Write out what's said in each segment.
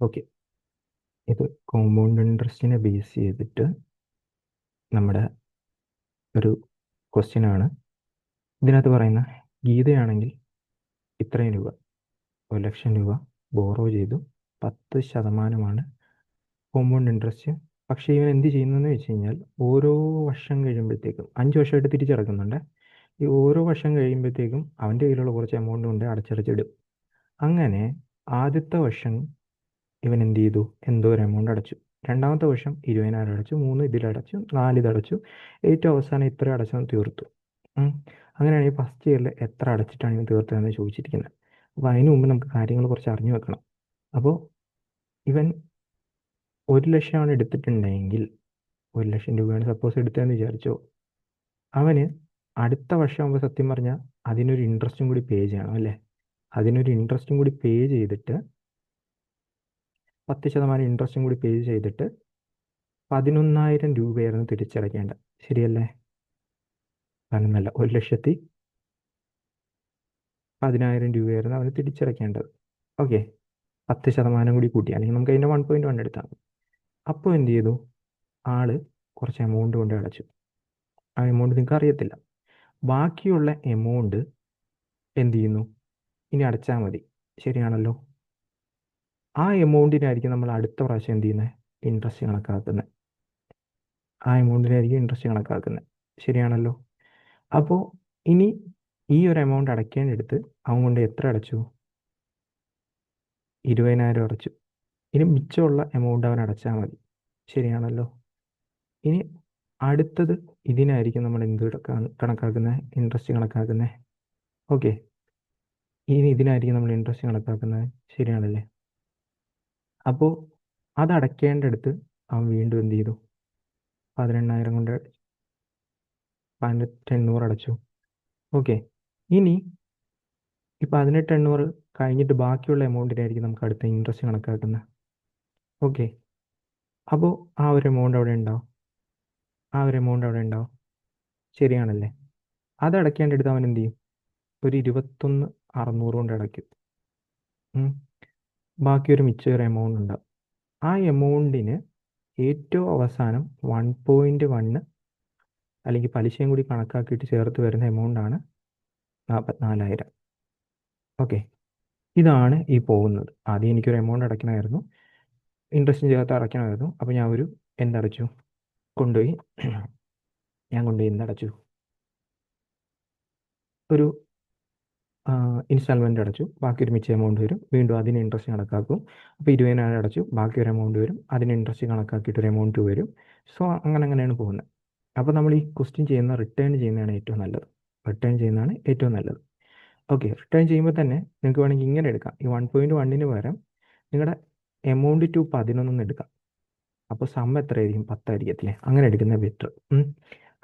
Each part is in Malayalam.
ഓക്കെ, ഇത് കോമ്പൗണ്ട് ഇൻട്രസ്റ്റിനെ ബേസ് ചെയ്തിട്ട് നമ്മുടെ ഒരു ക്വസ്റ്റ്യൻ ആണ്. ഇതിനകത്ത് പറയുന്ന ഗീതയാണെങ്കിൽ ഇത്രയും രൂപ, 1,00,000 രൂപ ബോറോ ചെയ്തു, 10% കോമ്പൗണ്ട് ഇൻട്രസ്റ്റ്. പക്ഷേ ഇവൻ എന്ത് ചെയ്യുന്നതെന്ന് വെച്ച് കഴിഞ്ഞാൽ ഓരോ വർഷം കഴിയുമ്പോഴത്തേക്കും 5 വർഷമായിട്ട് തിരിച്ചടക്കുന്നുണ്ട്. ഈ ഓരോ വർഷം കഴിയുമ്പോഴത്തേക്കും അവൻ്റെ കയ്യിലുള്ള കുറച്ച് എമൗണ്ട് കൊണ്ട് അടച്ചടച്ചിടും. അങ്ങനെ ആദ്യത്തെ വർഷം ഇവൻ എന്ത് ചെയ്തു, എന്തോ ഒരു എമൗണ്ട് അടച്ചു. രണ്ടാമത്തെ വർഷം 20,000 അടച്ചു, 3 ഇതിലടച്ചു, 4 ഇതടച്ചു, ഏറ്റവും അവസാനം ഇത്ര അടച്ചെന്ന് തീർത്തു. അങ്ങനെയാണെങ്കിൽ ഫസ്റ്റ് ഇയറിൽ എത്ര അടച്ചിട്ടാണ് ഇവൻ തീർത്തതെന്ന് ചോദിച്ചിരിക്കുന്നത്. അപ്പോൾ അതിന് മുമ്പ് നമുക്ക് കാര്യങ്ങൾ കുറച്ച് അറിഞ്ഞു വെക്കണം. അപ്പോൾ ഇവൻ 1,00,000 എടുത്തിട്ടുണ്ടെങ്കിൽ, 1,00,000 രൂപയാണ് സപ്പോസ് എടുത്തതെന്ന് വിചാരിച്ചോ, അവന് അടുത്ത വർഷമാകുമ്പോൾ സത്യം പറഞ്ഞാൽ അതിനൊരു ഇൻട്രസ്റ്റും കൂടി പേ ചെയ്യണം അല്ലേ. അതിനൊരു ഇൻട്രസ്റ്റും കൂടി പേ ചെയ്തിട്ട് 10% ഇൻട്രസ്റ്റും കൂടി പേ ചെയ്തിട്ട് 11,000 രൂപയായിരുന്നു തിരിച്ചടയ്ക്കേണ്ടത്. ശരിയല്ലേ? അങ്ങനല്ല, 1,10,000 രൂപയായിരുന്നു അവന് തിരിച്ചടയ്ക്കേണ്ടത്. ഓക്കെ, 10% കൂടി കൂട്ടി, അല്ലെങ്കിൽ നമുക്ക് അതിൻ്റെ 1.1 എടുത്താൽ മതി. അപ്പോൾ എന്ത് ചെയ്തു, ആള് കുറച്ച് എമൗണ്ട് കൊണ്ട് അടച്ചു. ആ എമൗണ്ട് നിങ്ങൾക്ക് അറിയത്തില്ല. ബാക്കിയുള്ള എമൗണ്ട് എന്ത് ചെയ്യുന്നു, ഇനി അടച്ചാൽ മതി. ശരിയാണല്ലോ? ആ എമൗണ്ടിനായിരിക്കും നമ്മൾ അടുത്ത പ്രാവശ്യം എന്ത് ചെയ്യുന്നത്, ഇൻട്രസ്റ്റ് കണക്കാക്കുന്നത്. ആ എമൗണ്ടിനായിരിക്കും ഇൻട്രസ്റ്റ് കണക്കാക്കുന്നത്. ശരിയാണല്ലോ? അപ്പോൾ ഇനി ഈ ഒരു എമൗണ്ട് അടയ്ക്കേണ്ടടുത്ത് അവൻ കൊണ്ട് എത്ര അടച്ചു, 20,000 അടച്ചു. ഇനി മിച്ചമുള്ള എമൗണ്ട് അവൻ അടച്ചാൽ മതി. ശരിയാണല്ലോ? ഇനി അടുത്തത് ഇതിനായിരിക്കും നമ്മൾ എന്ത് കണക്കാക്കുന്നത്, ഇൻട്രസ്റ്റ് കണക്കാക്കുന്നത്. ഓക്കെ, ഇനി ഇതിനായിരിക്കും നമ്മൾ ഇൻട്രസ്റ്റ് കണക്കാക്കുന്നത്. ശരിയാണല്ലേ? അപ്പോൾ അത് അടയ്ക്കേണ്ടടുത്ത് അവൻ വീണ്ടും എന്ത് ചെയ്തു, 18,000 കൊണ്ട് 18,800 അടച്ചു. ഓക്കെ, ഇനി ഈ 18,800 കഴിഞ്ഞിട്ട് ബാക്കിയുള്ള എമൗണ്ടിനായിരിക്കും നമുക്ക് അടുത്ത ഇൻട്രസ്റ്റ് കണക്കാക്കുന്നത്. ഓക്കെ, അപ്പോൾ ആ ഒരു എമൗണ്ട് അവിടെ ഉണ്ടാവും. ശരിയാണല്ലേ? അത് അടയ്ക്കേണ്ടടുത്ത് അവൻ എന്ത് ചെയ്യും, ഒരു 21,600 കൊണ്ട് അടയ്ക്കും. ബാക്കി ഒരു മിച്ചം ഒരു എമൗണ്ട് ഉണ്ടാവും. ആ എമൗണ്ടിന് ഏറ്റവും അവസാനം 1.1 അല്ലെങ്കിൽ പലിശയും കൂടി കണക്കാക്കിയിട്ട് ചേർത്ത് വരുന്ന എമൗണ്ടാണ് 44,000. ഓക്കെ, ഇതാണ് ഈ പോകുന്നത്. ആദ്യം എനിക്കൊരു എമൗണ്ട് അടയ്ക്കണമായിരുന്നു, ഇൻട്രസ്റ്റും ചേർത്ത് അടയ്ക്കണമായിരുന്നു. അപ്പോൾ ഞാൻ ഒരു എന്തടച്ചു, കൊണ്ടുപോയി എന്തടച്ചു, ഒരു ഇൻസ്റ്റാൾമെൻ്റ് അടച്ചു. ബാക്കി ഒരു മിച്ച എമൗണ്ട് വരും, വീണ്ടും അതിന് ഇൻട്രസ്റ്റ് കണക്കാക്കും. അപ്പോൾ 20,000 അടച്ചു, ബാക്കി ഒരു എമൗണ്ട് വരും, അതിന് ഇൻട്രസ്റ്റ് കണക്കാക്കിയിട്ട് ഒരു എമൗണ്ട് വരും. സോ അങ്ങനെയാണ് പോകുന്നത്. അപ്പോൾ നമ്മൾ ഈ ക്വസ്റ്റ്യൻ റിട്ടേൺ ചെയ്യുന്നതാണ് ഏറ്റവും നല്ലത്. ഓക്കെ, റിട്ടേൺ ചെയ്യുമ്പോൾ തന്നെ നിങ്ങൾക്ക് വേണമെങ്കിൽ ഇങ്ങനെ എടുക്കാം. ഈ 1.1 പകരം നിങ്ങളുടെ എമൗണ്ട് ടു 11 എടുക്കാം. അപ്പോൾ സം എത്രയായിരിക്കും, 10 ആയിരിക്കത്തില്ലേ? അങ്ങനെ എടുക്കുന്നത് ബെറ്റർ.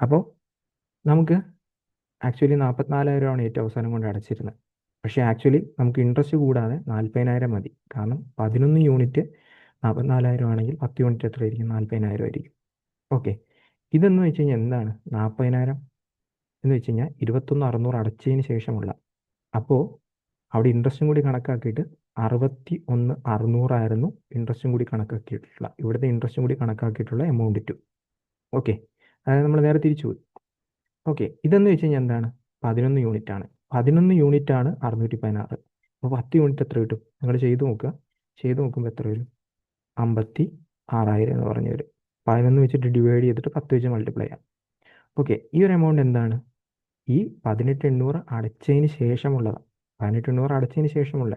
അപ്പോൾ നമുക്ക് ആക്ച്വലി 44,000 ഏറ്റവും അവസാനം കൊണ്ട് അടച്ചിരുന്നത്. പക്ഷേ ആക്ച്വലി നമുക്ക് ഇൻട്രസ്റ്റ് കൂടാതെ 40,000 മതി. കാരണം 11 യൂണിറ്റ് 44,000 ആണെങ്കിൽ 10 യൂണിറ്റ് എത്രയായിരിക്കും, 40,000 ആയിരിക്കും. ഓക്കെ, ഇതെന്ന് വെച്ച് കഴിഞ്ഞാൽ എന്താണ് 40,000 എന്ന് വെച്ച് കഴിഞ്ഞാൽ 21,600 അടച്ചതിന് ശേഷമുള്ള. അപ്പോൾ അവിടെ ഇൻട്രസ്റ്റും കൂടി കണക്കാക്കിയിട്ട് 61,600 ഇൻട്രസ്റ്റും കൂടി കണക്കാക്കിയിട്ടുള്ള, ഇവിടുത്തെ ഇൻട്രസ്റ്റും കൂടി കണക്കാക്കിയിട്ടുള്ള എമൗണ്ട് ടു. ഓക്കെ, അതായത് നമ്മൾ നേരെ തിരിച്ചു പോയി. ഓക്കെ, ഇതെന്ന് വെച്ച് കഴിഞ്ഞാൽ എന്താണ്, 11 യൂണിറ്റ് ആണ്. 11 യൂണിറ്റ് ആണ് 616. അപ്പോൾ 10 യൂണിറ്റ് എത്ര കിട്ടും, നിങ്ങൾ ചെയ്ത് നോക്കുമ്പോൾ എത്ര വരും, 56,000 എന്ന് പറഞ്ഞു വരും. 11 വെച്ചിട്ട് ഡിവൈഡ് ചെയ്തിട്ട് 10 വെച്ച് മൾട്ടിപ്ലൈ ചെയ്യാം. ഓക്കെ, ഈ ഒരു എമൗണ്ട് എന്താണ്, ഈ 18,800 അടച്ചതിന് ശേഷമുള്ളതാണ്. 18,800 അടച്ചതിന് ശേഷമുള്ള.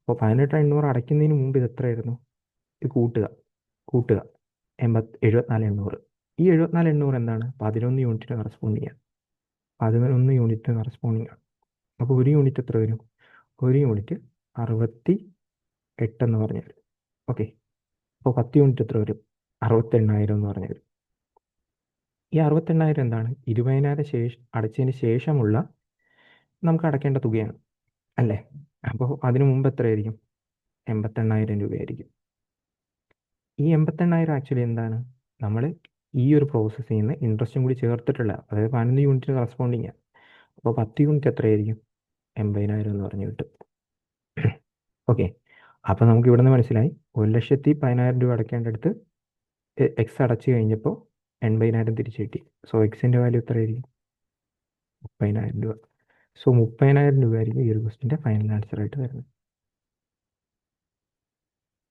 അപ്പോൾ 18,800 അടയ്ക്കുന്നതിന് മുമ്പ് ഇത് എത്രയായിരുന്നു, ഇത് കൂട്ടുക 74,800. ഈ 74,800 എന്താണ്, 11 യൂണിറ്റിന് കറസ്പോണ്ടിങ് ആണ്. 11 യൂണിറ്റിന് കറസ്പോണ്ടിങ് ആണ്. അപ്പോൾ ഒരു യൂണിറ്റ് എത്ര വരും, ഒരു യൂണിറ്റ് 68 എന്ന് പറഞ്ഞു വരും. ഓക്കെ, അപ്പോൾ 10 യൂണിറ്റ് എത്ര വരും, 68,000 എന്ന് പറഞ്ഞു വരും. ഈ 68,000 എന്താണ്, 20,000 അടച്ചതിന് ശേഷമുള്ള നമുക്ക് അടയ്ക്കേണ്ട തുകയാണ് അല്ലേ. അപ്പോൾ അതിനു മുമ്പ് എത്രയായിരിക്കും, 88,000 രൂപയായിരിക്കും. ഈ 88,000 ആക്ച്വലി എന്താണ്, നമ്മൾ ഈ ഒരു പ്രോസസ്സിൽ നിന്ന് ഇൻട്രസ്റ്റും കൂടി ചേർത്തിട്ടുള്ള, അതായത് 11 യൂണിറ്റിന് കറസ്പോണ്ടിങ് ആണ്. അപ്പോൾ 10 യൂണിറ്റ് എത്രയായിരിക്കും, 80,000 എന്ന് പറഞ്ഞു കിട്ടും. ഓക്കെ, അപ്പോൾ നമുക്ക് ഇവിടെ നിന്ന് മനസ്സിലായി 1,10,10,000 രൂപ അടയ്ക്കേണ്ടടുത്ത് എക്സ് അടച്ചു കഴിഞ്ഞപ്പോൾ 80,000 തിരിച്ചു കിട്ടി. സോ എക്സിൻ്റെ വാല്യൂ എത്രയായിരിക്കും? 30,000 രൂപ. സോ 30,000 രൂപ ആയിരിക്കും ഈ ഒരു ക്വസ്റ്റിൻ്റെ ഫൈനൽ ആൻസർ ആയിട്ട് വരുന്നത്.